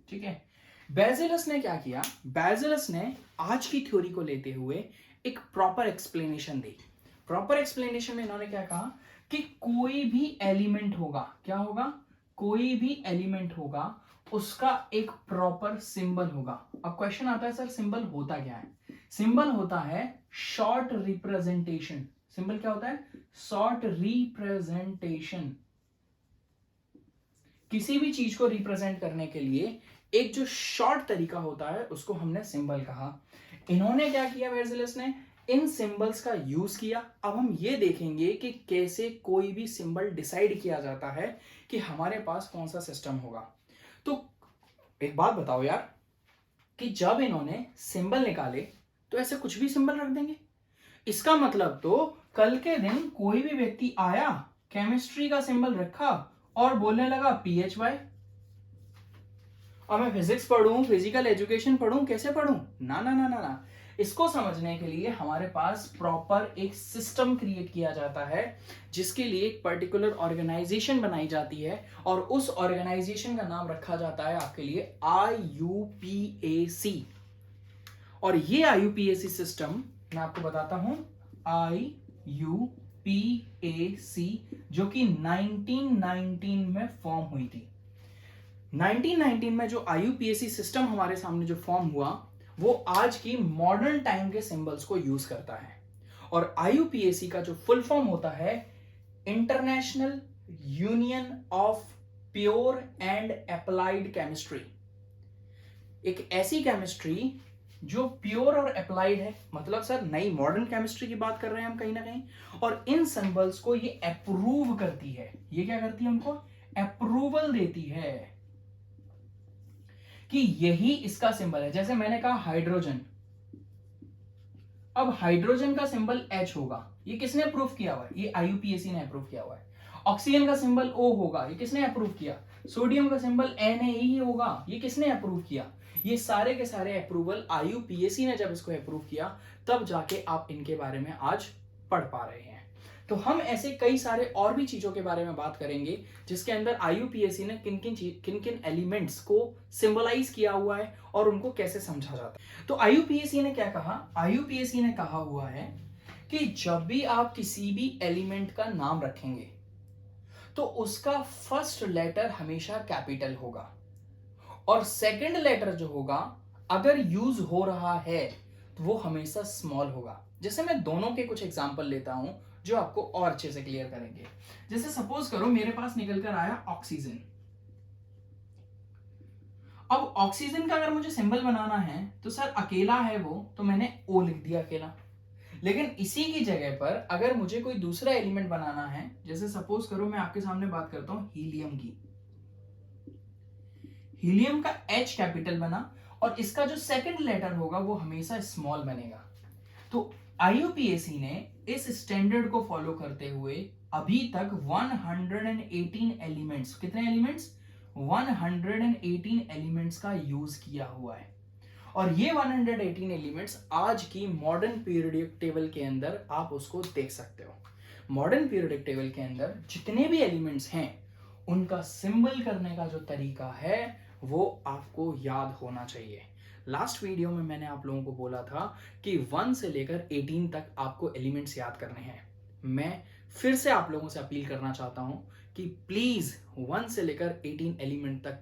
ठीक है, बेरजेलस ने क्या किया, बेरजेलस ने आज की थ्योरी को लेते हुए एक प्रॉपर एक्सप्लेनेशन दी। प्रॉपर एक्सप्लेनेशन में इन्होंने क्या कहा कि कोई भी एलिमेंट होगा, क्या होगा? कोई भी एलिमेंट होगा, उसका एक प्रॉपर सिंबल होगा। अब क्वेश्चन आता है, सर सिंबल होता क्या है? सिंबल होता है शॉर्ट रिप्रेजेंटेशन। सिंबल क्या होता है? Short representation. किसी भी चीज को रिप्रेजेंट करने के लिए एक जो शॉर्ट तरीका होता है उसको हमने सिंबल कहा। इन्होंने क्या किया, बेरजेलस ने इन सिंबल्स का यूज किया। अब हम ये देखेंगे कि कैसे कोई भी सिंबल डिसाइड किया जाता है कि हमारे पास कौन सा सिस्टम होगा। तो एक बात बताओ यार, कि जब इन्होंने सिंबल निकाले तो ऐसे कुछ भी सिंबल रख देंगे? इसका मतलब तो कल के दिन कोई भी व्यक्ति आया, केमिस्ट्री का सिंबल रखा और बोलने लगा PHY, और मैं फिजिक्स पढ़ूं, फिजिकल एजुकेशन पढ़ूं, कैसे पढ़ूं? ना ना ना ना ना। इसको समझने के लिए हमारे पास प्रॉपर एक सिस्टम क्रिएट किया जाता है, जिसके लिए एक पर्टिकुलर ऑर्गेनाइजेशन बनाई जाती है, और उस ऑर्गेनाइजेशन का नाम रखा जाता है आपके लिए IUPAC। और ये IUPAC सिस्टम मैं आपको बताता हूं, IUPAC जो कि 1919 में फॉर्म हुई थी। 1919 में जो IUPAC सिस्टम हमारे सामने जो फॉर्म हुआ, वो आज की मॉडर्न टाइम के सिंबल्स को यूज करता है। और IUPAC का जो फुल फॉर्म होता है, international union of pure and applied chemistry. एक ऐसी केमिस्ट्री जो प्योर और अप्लाइड है, मतलब सर नई मॉडर्न केमिस्ट्री की बात कर रहे हैं हम कहीं ना कहीं। और इन सिंबल्स को ये अप्रूव करती है। ये क्या करती है? उनको अप्रूवल देती है कि यही इसका सिंबल है। जैसे मैंने कहा हाइड्रोजन, अब हाइड्रोजन का सिंबल H होगा, ये किसने अप्रूव किया हुआ है? ये IUPAC ने अप्रूव किया हुआ है। ऑक्सीजन का सिंबल O होगा, ये किसने अप्रूव किया? सोडियम का सिंबल NaE होगा, ये किसने अप्रूव किया? ये सारे के सारे अप्रूवल IUPAC ने जब इसको अप्रूव किया, तब जाके आप इनके बारे में आज पढ़ पा रहे हैं। तो हम ऐसे कई सारे और भी चीजों के बारे में बात करेंगे, जिसके अंदर IUPAC ने किन किन एलिमेंट्स को सिंबलाइज किया हुआ है और उनको कैसे समझा जाता है। तो IUPAC ने क्या कहा? IUPAC ने कहा हुआ है कि जब भी आप किसी भी एलिमेंट का नाम रखेंगे तो उसका फर्स्ट लेटर हमेशा कैपिटल होगा, और सेकंड लेटर जो होगा अगर यूज हो रहा है तो वो हमेशा स्मॉल होगा। जैसे मैं दोनों के कुछ एग्जांपल लेता हूं जो आपको और अच्छे से क्लियर करेंगे। जैसे सपोज करो मेरे पास निकल कर आया ऑक्सीजन। अब ऑक्सीजन का अगर मुझे सिंबल बनाना है तो सर अकेला है वो, तो मैंने O लिख दिया अकेला। लेकिन इसी की जगह पर अगर मुझे कोई दूसरा एलिमेंट बनाना है, जैसे सपोज करो मैं आपके सामने बात करता हूं हीलियम की। हीलियम का H कैपिटल बना और इसका जो सेकंड लेटर होगा वो हमेशा स्मॉल बनेगा। तो IUPAC ने इस स्टैंडर्ड को फॉलो करते हुए अभी तक 118 एलिमेंट्स, कितने एलिमेंट्स? 118 एलिमेंट्स का यूज किया हुआ है। और ये 118 एलिमेंट्स आज की मॉडर्न पीरियोडिक टेबल के अंदर आप उसको देख सकते हो। मॉडर्न पीरियोडिक टेबल के अंदर जितने भी एलिमेंट्स हैं उनका सिंबल करने का जो तरीका है वो आपको याद होना चाहिए। लास्ट वीडियो में मैंने आप लोगों को बोला था कि 1 से लेकर 18 तक आपको एलिमेंट्स याद करने हैं। मैं फिर से आप लोगों से अपील करना चाहता हूं कि प्लीज 1 से लेकर 18 एलिमेंट तक,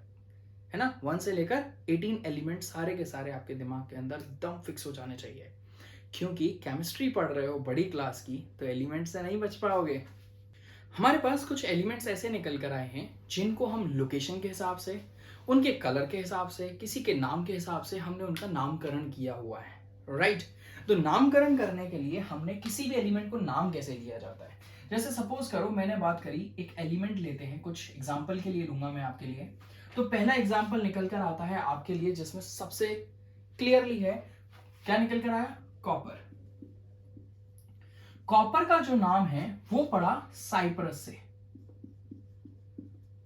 है ना, 1 से लेकर 18 एलिमेंट सारे के सारे आपके दिमाग के अंदर एकदम फिक्स हो जाने चाहिए। क्योंकि केमिस्ट्री पढ़ रहे हो बड़ी क्लास की, तो एलिमेंट से नहीं बच पाओगे। हमारे पास कुछ एलिमेंट्स ऐसे निकल कर आए हैं जिनको हम लोकेशन के हिसाब से, उनके कलर के हिसाब से, किसी के नाम के हिसाब से हमने उनका नामकरण किया हुआ है, राइट। तो नामकरण करने के लिए हमने किसी भी एलिमेंट को नाम कैसे दिया जाता है, जैसे सपोज करो मैंने बात करी, एक एलिमेंट लेते हैं, कुछ एग्जाम्पल के लिए लूंगा मैं आपके लिए। तो पहला एग्जाम्पल निकल कर आता है आपके लिए जिसमें सबसे क्लियरली है, क्या निकल कर आया, कॉपर। कॉपर का जो नाम है वो पड़ा साइप्रस से,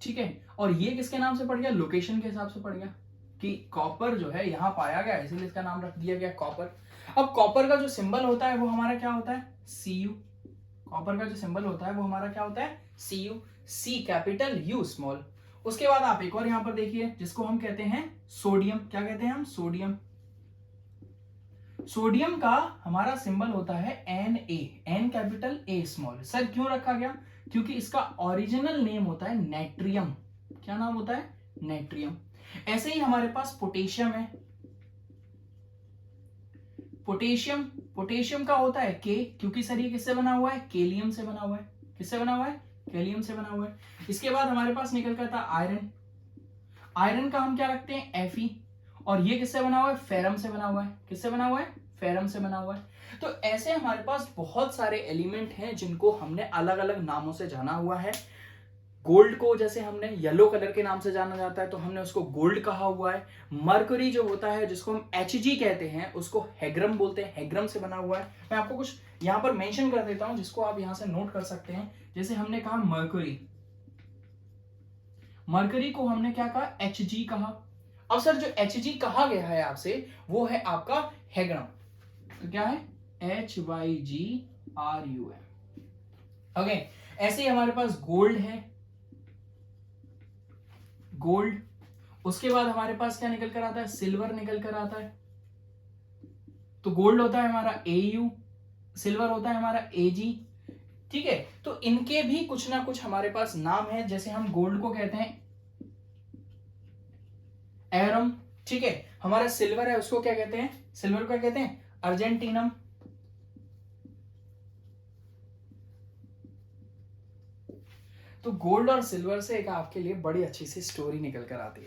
ठीक है। और ये किसके नाम से पड़ गया, लोकेशन के हिसाब से पड़ गया कि कॉपर जो है यहां पाया गया, इसीलिए इसका नाम रख दिया गया कॉपर। अब कॉपर का जो सिंबल होता है वो हमारा क्या होता है, Cu। कॉपर का जो सिंबल होता है वो हमारा क्या होता है, Cu, C capital U small. उसके बाद आप एक और यहां पर देखिए जिसको हम कहते हैं सोडियम। क्या कहते हैं हम, सोडियम। सोडियम का हमारा सिंबल होता है Na, N capital A small. Sir क्यों रखा गया, क्योंकि इसका ओरिजिनल नेम होता है नेट्रियम। क्या नाम होता है, नेट्रियम। ऐसे ही हमारे पास पोटेशियम है। पोटेशियम, पोटेशियम का होता है K, क्योंकि सर ये किससे बना हुआ है, केलियम से बना हुआ है। किससे बना हुआ है, केलियम से बना हुआ है। इसके बाद हमारे पास निकल कर था आयरन। आयरन का हम क्या रखते हैं, Fe। और ये किससे बना हुआ है, फेरम से बना हुआ है। किससे बना हुआ है, फेरम से बना हुआ है। तो ऐसे हमारे पास बहुत सारे एलिमेंट हैं जिनको हमने अलग अलग नामों से जाना हुआ है। गोल्ड को जैसे हमने येलो कलर के नाम से जाना जाता है तो हमने उसको गोल्ड कहा हुआ है। मरकरी जो होता है जिसको हम Hg कहते हैं उसको हेग्रम बोलते हैं, हेग्रम से बना हुआ है। मैं आपको कुछ यहां पर मेंशन कर देता हूं जिसको आप यहां से नोट कर सकते हैं। जैसे हमने कहा मरकरी, मरकरी को हमने क्या कहा, Hg कहा। अब सर जो Hg कहा गया है आपसे वो है आपका हेग्रम। तो क्या है, HYGRUM। ओके, ऐसे ही हमारे पास गोल्ड है, गोल्ड। उसके बाद हमारे पास क्या निकल कर आता है, सिल्वर निकल कर आता है। तो गोल्ड होता है हमारा AU, सिल्वर होता है हमारा AG, ठीक है। तो इनके भी कुछ ना कुछ हमारे पास नाम है। जैसे हम गोल्ड को कहते हैं एरम, ठीक है। हमारा सिल्वर है उसको क्या कहते हैं, सिल्वर को क्या कहते हैं, अर्जेंटीनम। तो गोल्ड और सिल्वर से एक आपके लिए बड़ी अच्छी सी स्टोरी निकल कर आती है।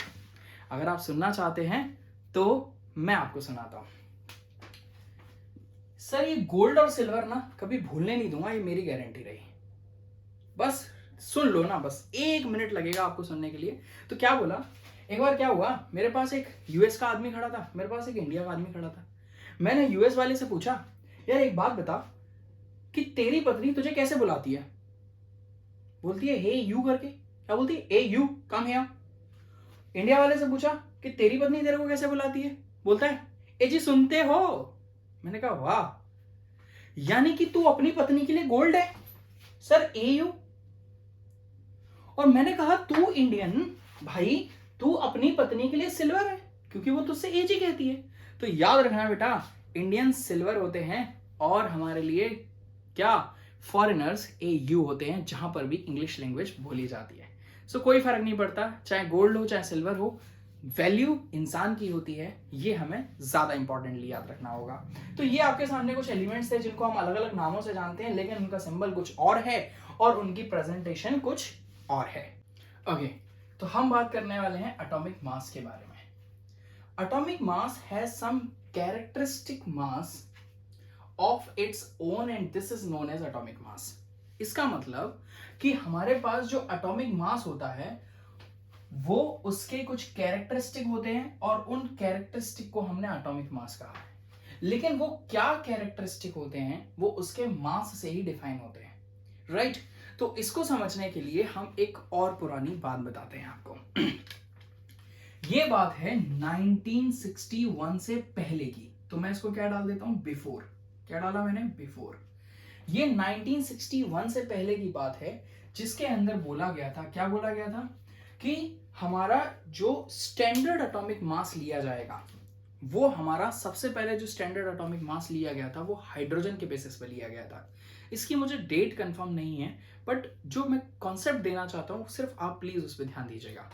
अगर आप सुनना चाहते हैं तो मैं आपको सुनाता हूं। सर ये गोल्ड और सिल्वर ना कभी भूलने नहीं दूंगा, ये मेरी गारंटी रही। बस सुन लो ना, बस 1 मिनट लगेगा आपको सुनने के लिए। तो क्या बोला, एक बार क्या हुआ, मेरे पास एक यूएस का आदमी खड़ा था, मेरे पास एक इंडिया का आदमी खड़ा था। मैंने यूएस वाले से पूछा, यार एक बात बता कि तेरी पत्नी तुझे कैसे बुलाती है। बोलती है हे यू करके। क्या बोलती है, ए यू कम हियर। इंडिया वाले से पूछा कि तेरी पत्नी तेरे को कैसे बुलाती है, बोलता है ए जी सुनते हो। मैंने कहा वाह, यानी कि तू अपनी पत्नी के लिए गोल्ड है सर, ए यू। और मैंने कहा तू इंडियन भाई, तू अपनी पत्नी के लिए सिल्वर है क्योंकि वो तुझसे एजी कहती है। तो याद रखना बेटा, इंडियन सिल्वर होते हैं और हमारे लिए क्या, फॉरेनर्स AU होते हैं जहां पर भी इंग्लिश लैंग्वेज बोली जाती है। सो कोई फर्क नहीं पड़ता, चाहे गोल्ड हो चाहे सिल्वर हो, वैल्यू इंसान की होती है, ये हमें ज्यादा इंपॉर्टेंटली याद रखना होगा। तो ये आपके सामने कुछ एलिमेंट्स थे जिनको हम अलग अलग नामों से जानते हैं, लेकिन उनका सिंबल कुछ और है और उनकी प्रेजेंटेशन कुछ और है। ओके, तो हम बात करने वाले हैं एटॉमिक मास के बारे में। Atomic mass has some characteristic mass of its own and this is known as atomic mass. इसका मतलब कि हमारे पास जो एटॉमिक मास होता है वो उसके कुछ कैरेक्टरिस्टिक होते हैं और उन कैरेक्टरिस्टिक को हमने एटॉमिक मास कहा है। लेकिन वो क्या कैरेक्टरिस्टिक होते हैं वो उसके मास से ही डिफाइन होते हैं, राइट। तो इसको समझने के लिए हम एक और पुरानी बात बताते हैं आपको। ये बात है 1961 से पहले की, तो मैं इसको क्या डाल देता हूं, बिफोर। क्या डाला मैंने, बिफोर। ये 1961 से पहले की बात है जिसके अंदर बोला गया था, क्या बोला गया था कि हमारा जो स्टैंडर्ड एटॉमिक मास लिया जाएगा वो हमारा सबसे पहले जो स्टैंडर्ड एटॉमिक मास लिया गया था वो हाइड्रोजन के बेसिस पे लिया गया था। इसकी मुझे डेट कंफर्म नहीं है, बट जो मैं कॉन्सेप्ट देना चाहता हूँ सिर्फ आप प्लीज उस पर ध्यान दीजिएगा।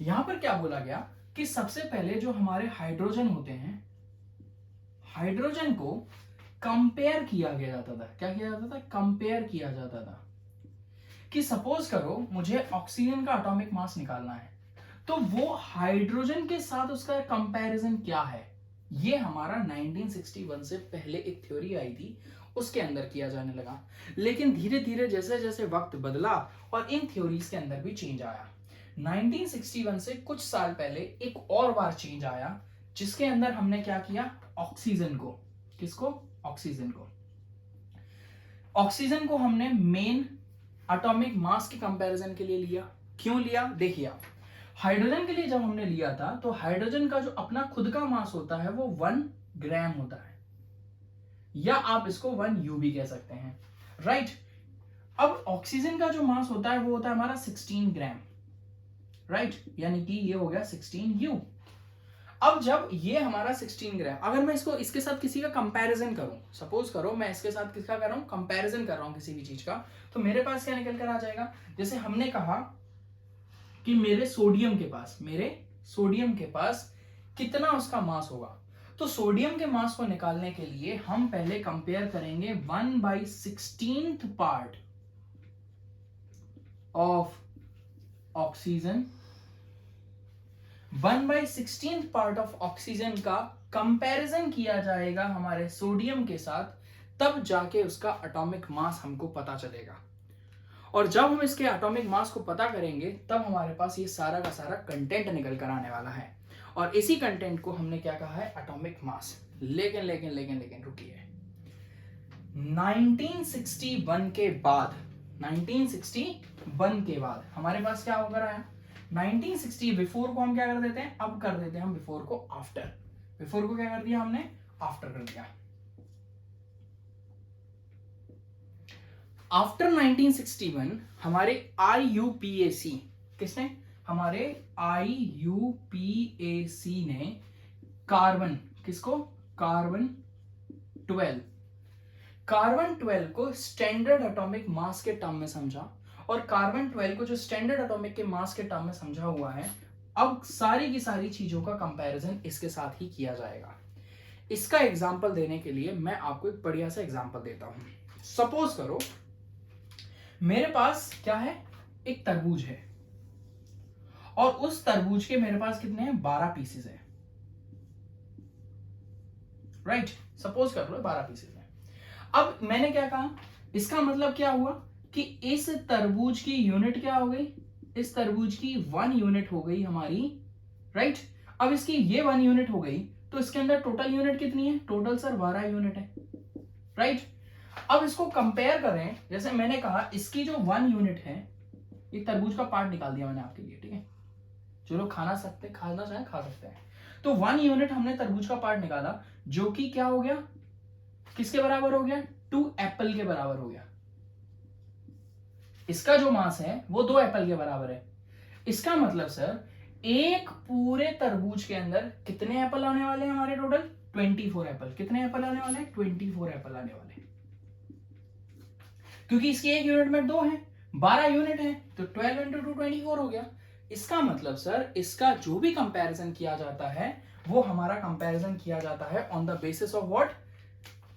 यहां पर क्या बोला गया कि सबसे पहले जो हमारे हाइड्रोजन होते हैं, हाइड्रोजन को कंपेयर किया गया जाता था। क्या किया जाता था? कंपेयर किया जाता था। कि सपोज करो मुझे ऑक्सीजन का एटॉमिक मास निकालना है, तो वो हाइड्रोजन के साथ उसका कंपैरिजन क्या है, ये हमारा 1961 से पहले एक थ्योरी आई थी, उसके अंदर किया जाने लगा। लेकिन धीरे धीरे जैसे जैसे वक्त बदला और इन थ्योरीज के अंदर भी चेंज आया। 1961 से कुछ साल पहले एक और बार चेंज आया, जिसके अंदर हमने क्या किया, ऑक्सीजन को, किसको, ऑक्सीजन को, ऑक्सीजन को हमने मेन एटॉमिक मास के कंपैरिजन के लिए लिया। क्यों लिया? देखिए, हाइड्रोजन के लिए जब हमने लिया था तो हाइड्रोजन का जो अपना खुद का मास होता है वो 1 ग्राम होता है, या आप इसको 1 यू भी कह सकते हैं, राइट। अब ऑक्सीजन का जो मास होता है वो होता है हमारा 16 ग्राम, राइट, यानी कि ये हो गया 16 यू। अब जब ये हमारा 16 ग्राम, अगर मैं इसको इसके साथ किसी का कंपैरिजन करूं, सपोज करो मैं इसके साथ किसका कर रहा हूं, कंपैरिजन कर रहा हूं किसी भी चीज का, तो मेरे पास क्या निकल कर आ जाएगा, जैसे हमने कहा कि मेरे सोडियम के पास कितना उसका मास होगा, तो सोडियम के मास को निकालने के लिए हम पहले कंपेयर करेंगे 1/16 part of oxygen, 1/16 part of oxygen का कंपैरिजन किया जाएगा हमारे सोडियम के साथ, तब जाके उसका एटॉमिक मास हमको पता चलेगा। और जब हम इसके एटॉमिक मास को पता करेंगे तब हमारे पास ये सारा का सारा कंटेंट निकल कर आने वाला है, और इसी कंटेंट को हमने क्या कहा है, एटॉमिक मास। लेकिन लेकिन लेकिन लेकिन रुकिए, 1961 के बाद, 1961 के बाद हमारे पास क्या होकर आया, 1960 बिफोर को हम क्या कर देते हैं, अब कर देते हैं हम बिफोर को आफ्टर, बिफोर को क्या कर दिया हमने, आफ्टर कर दिया। आफ्टर 1961 हमारे IUPAC, किसने, हमारे IUPAC ने कार्बन, किसको, कार्बन 12 को स्टैंडर्ड एटॉमिक मास के टर्म में समझा, और कार्बन 12 को जो स्टैंडर्ड एटॉमिक के मास के टर्म में समझा हुआ है, अब सारी की सारी चीजों का कंपैरिजन इसके साथ ही किया जाएगा। इसका एग्जांपल देने के लिए मैं आपको एक बढ़िया सा एग्जांपल देता हूं। सपोज करो मेरे पास क्या है, एक तरबूज है, और उस तरबूज के मेरे पास कितने हैं, 12 पीसेस हैं, राइट, सपोज कर लो 12 पीसेस हैं। अब मैंने क्या कहा, इसका मतलब क्या हुआ कि इस तरबूज की यूनिट क्या हो गई, इस तरबूज की 1 यूनिट हो गई हमारी, राइट। अब इसकी ये 1 यूनिट हो गई, तो इसके अंदर टोटल यूनिट कितनी है, टोटल सर 12 यूनिट है, राइट। अब इसको कंपेयर करें, जैसे मैंने कहा इसकी जो 1 यूनिट है, एक तरबूज का पार्ट निकाल दिया मैंने आपके लिए, ठीक है, जो लोग खाना चाहें खा सकते हैं। तो 1 यूनिट हमने तरबूज का पार्ट निकाला, जो कि क्या हो गया, किसके बराबर हो गया, 2 एप्पल के बराबर हो गया। इसका जो मास है वो 2 एप्पल के बराबर है। इसका मतलब सर एक पूरे तरबूज के अंदर कितने एप्पल आने वाले हैं हमारे, टोटल 24 एप्पल। कितने एप्पल आने वाले हैं, 24 एप्पल आने वाले हैं, क्योंकि इसकी एक यूनिट में 2 है, 12 यूनिट है, तो 12 × 2 24 हो गया। इसका मतलब सर इसका जो भी कंपैरिजन किया जाता है वो हमारा कंपैरिजन किया जाता है on the basis of what,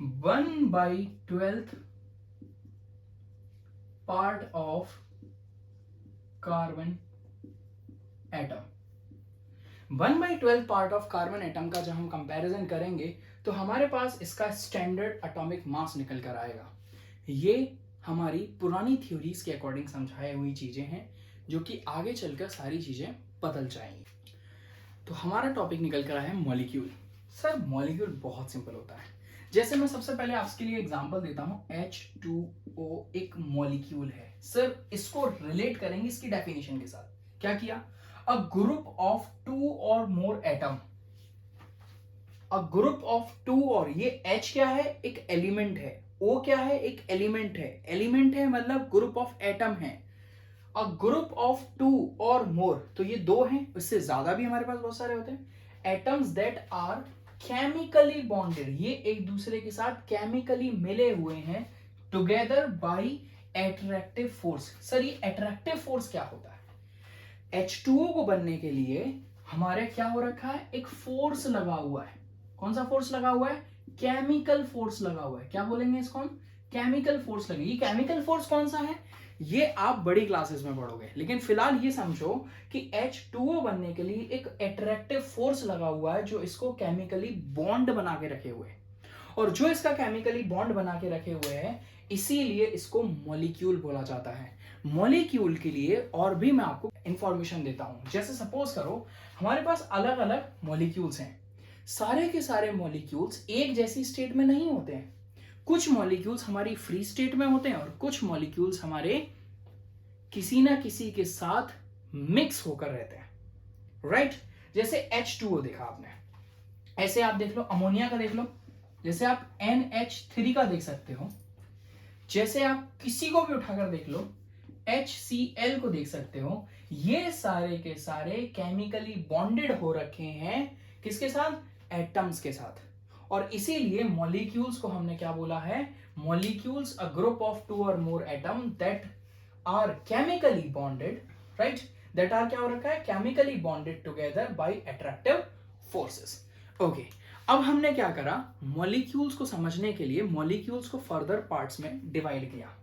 1/12 part of carbon atom. 1/12 part of carbon atom का जब हम कंपैरिजन करेंगे तो हमारे पास इसका स्टैंडर्ड एटॉमिक मास निकल कर आएगा। ये हमारी पुरानी थ्योरीज के अकॉर्डिंग समझाई हुई चीजें हैं, जो कि आगे चलकर सारी चीजें बदल जाएंगी। तो हमारा टॉपिक निकल कर आया है मॉलिक्यूल। सर मॉलिक्यूल बहुत सिंपल होता है। जैसे मैं सबसे पहले आपके लिए एग्जांपल देता हूं, H2O एक मॉलिक्यूल है। सर इसको रिलेट करेंगे इसकी डेफिनेशन के साथ। क्या किया, अ ग्रुप ऑफ 2 और more atom, a group of 2 और, ये H क्या है, एक एलिमेंट है, O क्या है, एक एलिमेंट है, एलिमेंट है मतलब ग्रुप ऑफ एटम है। अ ग्रुप ऑफ 2 और मोर, तो ये 2 हैं, इससे ज्यादा भी हमारे पास बहुत सारे होते हैं, atoms that are chemically bonded, ये एक दूसरे के साथ केमिकली मिले हुए हैं together by attractive force. Sir ये एट्रैक्टिव फोर्स क्या होता है? H2O को बनने के लिए हमारे क्या हो रखा है, एक फोर्स लगा हुआ है। कौन सा फोर्स लगा हुआ है? केमिकल फोर्स लगा हुआ है। क्या बोलेंगे इसको हम? केमिकल फोर्स लगे। ये केमिकल फोर्स कौन सा है ये आप बड़ी क्लासेस में पढ़ोगे, लेकिन फिलहाल ये समझो कि H2O बनने के लिए एक अट्रैक्टिव फोर्स लगा हुआ है जो इसको केमिकली बॉन्ड बना के रखे हुए है। और जो इसका केमिकली बॉन्ड बना के रखे हुए हैं इसीलिए इसको मॉलिक्यूल बोला जाता है। मॉलिक्यूल के लिए और भी मैं आपको इंफॉर्मेशन देता हूं। जैसे सपोज करो हमारे पास अलग अलग मॉलिक्यूल्स हैं, सारे के सारे मॉलिक्यूल्स एक जैसी स्टेट में नहीं होते हैं। कुछ मॉलिक्यूल्स हमारी फ्री स्टेट में होते हैं और कुछ मॉलिक्यूल्स हमारे किसी ना किसी के साथ मिक्स होकर रहते हैं, राइट? जैसे H2O देखा आपने, ऐसे आप देख लो अमोनिया का देख लो, जैसे आप NH3 का देख सकते हो, जैसे आप किसी को भी उठाकर देख लो HCl को देख सकते हो। ये सारे के सारे केमिकली बॉन्डेड हो रखे हैं किसके साथ? एटम्स के साथ। और इसीलिए मॉलिक्यूल्स को हमने क्या बोला है? मॉलिक्यूल्स अ ग्रुप ऑफ 2 और more atom that are chemically bonded, right? That are क्या हो रखा है? Chemically bonded together by attractive forces. Okay, अब हमने क्या करा? मॉलिक्यूल्स को समझने के लिए मॉलिक्यूल्स को फर्दर पार्ट्स में डिवाइड किया।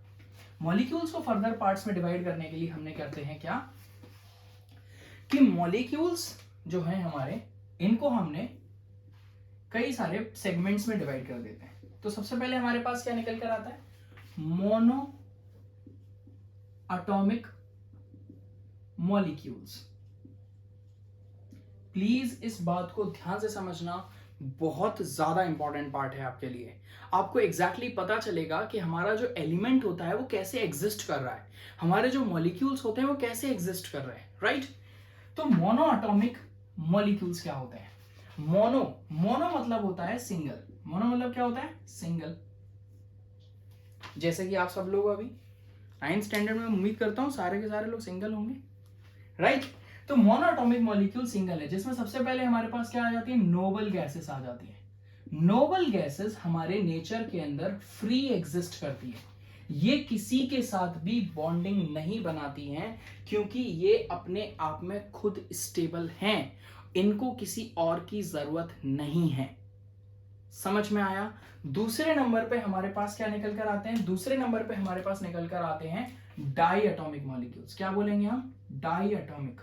मॉलिक्यूल्स को फर्दर पार्ट्स में डिवाइड करने के लिए हमने करते हैं क्या कि मॉलिक्यूल्स जो हैं हमारे, इनको हमने कई सारे सेगमेंट्स में डिवाइड कर देते हैं। तो सबसे पहले हमारे पास क्या निकल कर आता है? Mono atomic molecules. प्लीज इस बात को ध्यान से समझना, बहुत ज्यादा इंपॉर्टेंट पार्ट है आपके लिए। आपको एग्जैक्टली पता चलेगा कि हमारा जो एलिमेंट होता है वो कैसे एग्जिस्ट कर रहा है, हमारे जो मॉलिक्यूल्स होते हैं वो कैसे एग्जिस्ट कर रहे हैं, राइट? तो मोनो एटॉमिक मॉलिक्यूल्स क्या होते हैं? मोनो मतलब होता है सिंगल। मोनो मतलब क्या होता है? सिंगल। जैसे कि आप सब लोग अभी 9th स्टैंडर्ड में, उम्मीद करता हूं सारे के सारे लोग सिंगल होंगे, राइट? तो मोनोएटॉमिक मॉलिक्यूल सिंगल है, जिसमें सबसे पहले हमारे पास क्या आ जाती है? नोबल गैसेस आ जाती है। नोबल गैसेस हमारे नेचर के अंदर फ्री एग्जिस्ट करती है, ये किसी के साथ भी बॉन्डिंग नहीं बनाती हैं क्योंकि ये अपने आप में खुद स्टेबल हैं, इनको किसी और की जरूरत नहीं है। समझ में आया? दूसरे नंबर पे हमारे पास क्या निकल कर आते हैं? दूसरे नंबर पे हमारे पास निकल कर आते हैं डाई एटॉमिक मॉलिक्यूल्स। क्या बोलेंगे हम? Die atomic.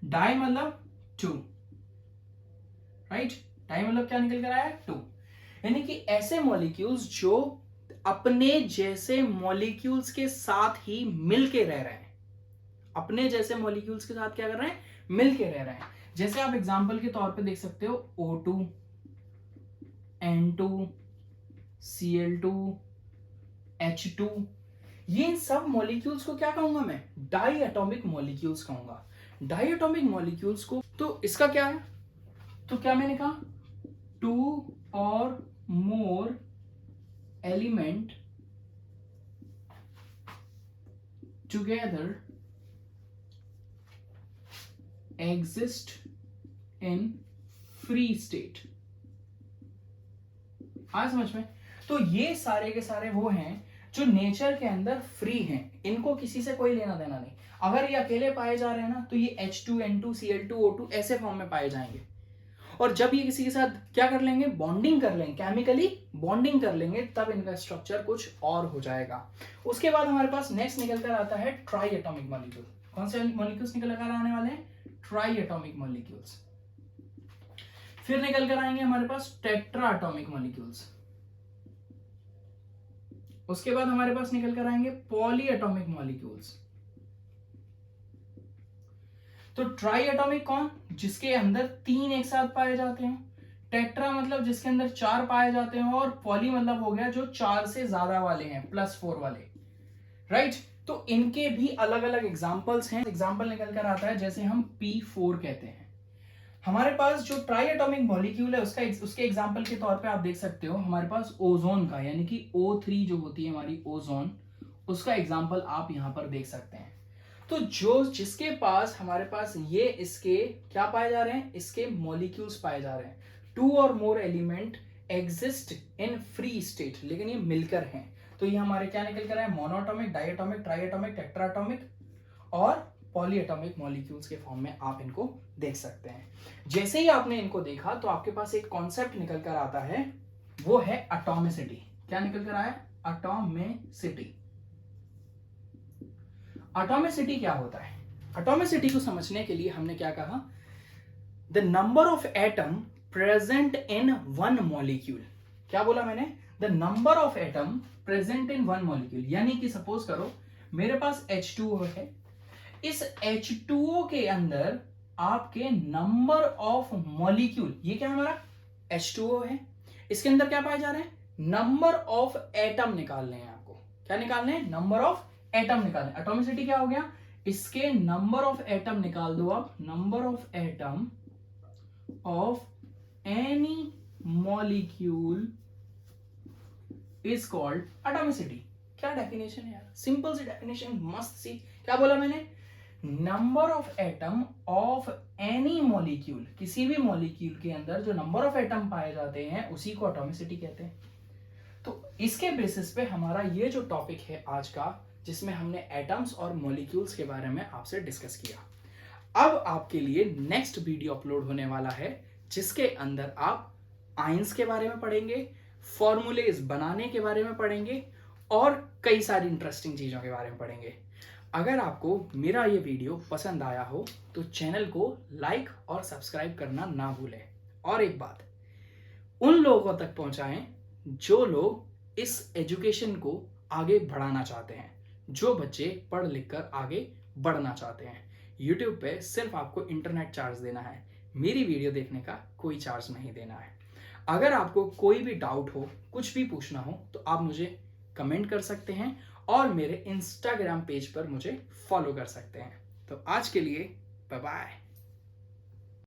डाई मतलब 2, राइट? डाई मतलब क्या निकल कर आया? 2। यानी कि ऐसे मॉलिक्यूल्स जो अपने जैसे मॉलिक्यूल्स के साथ ही मिलके रह रहे हैं। अपने जैसे मॉलिक्यूल्स के साथ क्या कर रहे हैं? मिलके रह रहे हैं। जैसे आप एग्जांपल के तौर पे देख सकते हो O2, N2, Cl2, H2, ये सब मॉलिक्यूल्स को क्या कहूंगा मैं? डाई एटॉमिक मॉलिक्यूल्स कहूंगा। डाई एटॉमिक मॉलिक्यूल्स को, तो इसका क्या है? तो क्या मैंने कहा? 2 और मोर element together exist in free state. आज समझ में? तो ये सारे के सारे वो हैं जो नेचर के अंदर फ्री हैं, इनको किसी से कोई लेना देना नहीं। अगर ये अकेले पाए जा रहे हैं ना तो ये H2, N2, Cl2, O2 ऐसे फॉर्म में पाए जाएंगे। और जब ये किसी के साथ क्या कर लेंगे? बॉन्डिंग कर लेंगे, केमिकली बॉन्डिंग कर लेंगे, तब इनका स्ट्रक्चर कुछ और हो जाएगा। उसके बाद हमारे पास नेक्स्ट निकल कर आता है ट्राई एटॉमिक मॉलिक्यूल। कौन से मॉलिक्यूल्स निकल कर आने वाले हैं? Try atomic molecules. फिर निकल कर आएंगे हमारे पास टेट्रा एटॉमिक मॉलिक्यूल्स। उसके बाद हमारे पास निकल कर आएंगे पॉली एटॉमिक मॉलिक्यूल्स। तो ट्राई एटॉमिक कौन? जिसके अंदर 3 एक साथ पाए जाते हैं। टेट्रा मतलब जिसके अंदर 4 पाए जाते हैं, और पॉली मतलब हो गया जो 4 से ज्यादा वाले हैं, +4 वाले, राइट? तो इनके भी अलग अलग एग्जांपल्स हैं। एग्जांपल निकल कर आता है जैसे हम P4 कहते हैं। हमारे पास जो ट्राई एटॉमिक मॉलिक्यूल है उसके एग्जांपल के तौर पे आप देख सकते हो हमारे पास ओजोन का, यानी कि O3 जो होती है हमारी ओजोन, उसका एग्जांपल आप यहां पर देख सकते हैं। तो जो जिसके पास हमारे पास ये इसके क्या पाए जा रहे हैं, इसके मॉलिक्यूल्स पाए जा रहे हैं। 2 और मोर element exist in free state, लेकिन ये मिलकर हैं। तो ये हमारे क्या निकल कर आए, मोनोएटॉमिक, डाइएटॉमिक, ट्राइएटॉमिक, टेट्राएटॉमिक और पॉलीएटॉमिक मॉलिक्यूल्स के फॉर्म में आप इनको देख सकते हैं। जैसे ही आपने इनको देखा तो आपके पास एक कॉन्सेप्ट निकल कर आता है, वो है एटॉमिसिटी। क्या निकल कर आया, एटॉमिसिटी। एटॉमिसिटी क्या होता है? एटॉमिसिटी को समझने के लिए हमने क्या कहा, the number of atom present in one molecule. क्या बोला मैंने, the number of atom present in one molecule. यानी कि सपोज करो मेरे पास H2O है, इस H2O के अंदर आपके नंबर ऑफ मॉलिक्यूल, ये क्या हमारा H2O है, इसके अंदर क्या पाए जा रहे हैं, नंबर ऑफ एटम निकालने हैं आपको। क्या निकालने हैं, नंबर ऑफ एटम निकालने। एटॉमिसिटी क्या हो गया, इसके नंबर ऑफ एटम निकाल दो आप, number of atom of any molecule is called atomicity. क्या डेफिनेशन है यार, सिंपल सी डेफिनेशन, मस्त सी। क्या बोला मैंने, number of atom of any molecule, किसी भी मॉलिक्यूल के अंदर जो नंबर ऑफ एटम पाए जाते हैं उसी को एटॉमिसिटी कहते हैं। तो इसके बेसिस पे हमारा ये जो टॉपिक है आज का, जिसमें हमने एटम्स और मॉलिक्यूल्स के बारे में आपसे डिस्कस किया, अब आपके लिए नेक्स्ट वीडियो अपलोड होने वाला है, जिसके अंदर आप आयंस के बारे में पढ़ेंगे, फॉर्मूलेज बनाने के बारे में पढ़ेंगे और कई सारी इंटरेस्टिंग चीज़ों के बारे में पढ़ेंगे। अगर आपको मेरा ये वीडियो पसंद आया हो तो चैनल को लाइक और सब्सक्राइब करना ना भूलें। और एक बात, उन लोगों तक पहुंचाएं जो लोग इस एजुकेशन को आगे बढ़ाना चाहते हैं, जो बच्चे पढ़ लिख कर आगे बढ़ना चाहते हैं। YouTube पे सिर्फ आपको इंटरनेट चार्ज देना है, मेरी वीडियो देखने का कोई चार्ज नहीं देना है। अगर आपको कोई भी डाउट हो, कुछ भी पूछना हो, तो आप मुझे कमेंट कर सकते हैं और मेरे इंस्टाग्राम पेज पर मुझे फॉलो कर सकते हैं। तो आज के लिए बाय बाय।